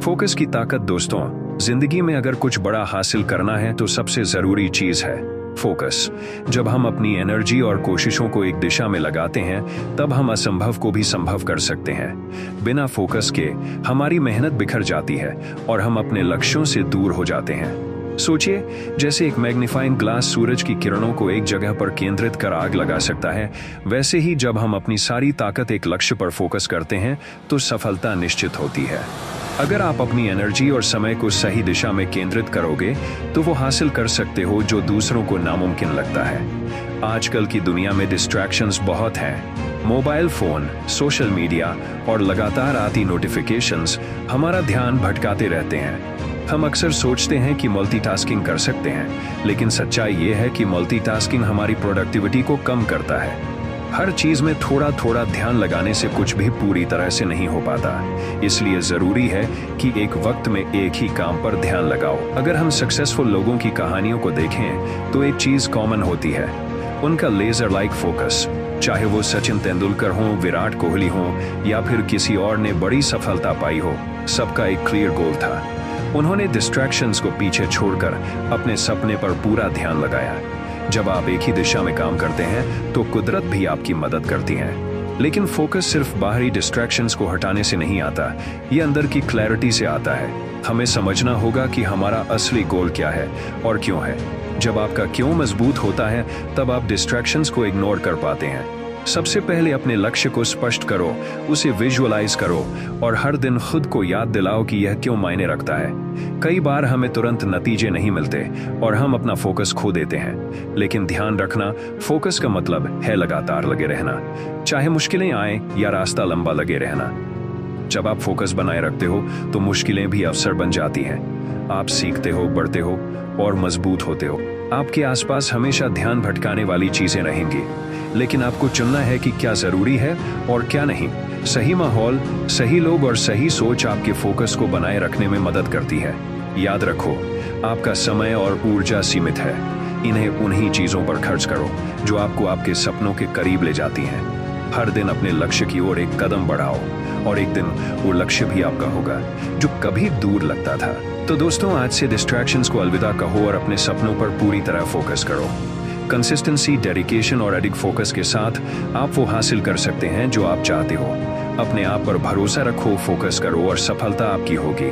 Focus की ताकत दोस्तों, जिंदगी में अगर कुछ बड़ा हासिल करना है तो सबसे जरूरी चीज है फोकस। जब हम अपनी एनर्जी और कोशिशों को एक दिशा में लगाते हैं तब हम असंभव को भी संभव कर सकते हैं। बिना फोकस के हमारी मेहनत बिखर जाती है और हम अपने लक्ष्यों से दूर हो जाते हैं। सोचिए, जैसे एक मैग्नीफाइंग ग्लास सूरज की किरणों को एक जगह पर केंद्रित कर आग लगा सकता है, वैसे ही जब हम अपनी सारी ताकत एक लक्ष्य पर फोकस करते हैं तो सफलता निश्चित होती है। अगर आप अपनी एनर्जी और समय को सही दिशा में केंद्रित करोगे तो वो हासिल कर सकते हो जो दूसरों को नामुमकिन लगता है। आजकल की दुनिया में डिस्ट्रैक्शंस बहुत हैं। मोबाइल फोन, सोशल मीडिया और लगातार आती नोटिफिकेशंस हमारा ध्यान भटकाते रहते हैं। हम अक्सर सोचते हैं कि मल्टीटास्किंग कर सकते हैं, लेकिन सच्चाई ये है कि मल्टीटास्किंग हमारी प्रोडक्टिविटी को कम करता है। हर चीज में थोड़ा थोड़ा ध्यान लगाने से कुछ भी पूरी तरह से नहीं हो पाता। इसलिए जरूरी है कि एक वक्त में एक ही काम पर ध्यान लगाओ। अगर हम सक्सेसफुल लोगों की कहानियों को देखें तो एक चीज कॉमन होती है, उनका लेजर लाइक फोकस। चाहे वो सचिन तेंदुलकर हो, विराट कोहली हो या फिर किसी और ने बड़ी सफलता पाई हो, सबका एक क्लियर गोल था। उन्होंने डिस्ट्रैक्शंस को पीछे छोड़कर अपने सपने पर पूरा ध्यान लगाया। जब आप एक ही दिशा में काम करते हैं तो कुदरत भी आपकी मदद करती है। लेकिन फोकस सिर्फ बाहरी डिस्ट्रैक्शंस को हटाने से नहीं आता, ये अंदर की क्लैरिटी से आता है। हमें समझना होगा कि हमारा असली गोल क्या है और क्यों है। जब आपका क्यों मजबूत होता है तब आप डिस्ट्रैक्शंस को इग्नोर कर पाते हैं। सबसे पहले अपने लक्ष्य को स्पष्ट करो, उसे विजुअलाइज करो और हर दिन खुद को याद दिलाओ कि यह क्यों मायने रखता है। कई बार हमें तुरंत नतीजे नहीं मिलते और हम अपना फोकस खो देते हैं, लेकिन ध्यान रखना, फोकस का मतलब है लगातार लगे रहना, चाहे मुश्किलें आए या रास्ता लंबा लगे रहना। जब आप फोकस बनाए रखते हो तो मुश्किलें भी अवसर बन जाती हैं। आप सीखते हो, बढ़ते हो और मजबूत होते हो। आपके आसपास हमेशा ध्यान भटकाने वाली चीजें रहेंगी, लेकिन आपको चुनना है कि क्या जरूरी है और क्या नहीं। सही माहौल, सही लोग और सही सोच आपके फोकस को बनाए रखने में मदद करती है। याद रखो, आपका समय और ऊर्जा सीमित है। इन्हें उन्हीं चीजों पर खर्च करो जो आपको आपके सपनों के करीब ले जाती हैं। हर दिन अपने लक्ष्य की ओर एक कदम बढ़ाओ और एक दिन वो लक्ष्य भी आपका होगा जो कभी दूर लगता था। तो दोस्तों, आज से डिस्ट्रैक्शंस को अलविदा कहो और अपने सपनों पर पूरी तरह फोकस करो। कंसिस्टेंसी, डेडिकेशन और अधिक फोकस के साथ आप वो हासिल कर सकते हैं जो आप चाहते हो। अपने आप पर भरोसा रखो, फोकस करो और सफलता आपकी होगी।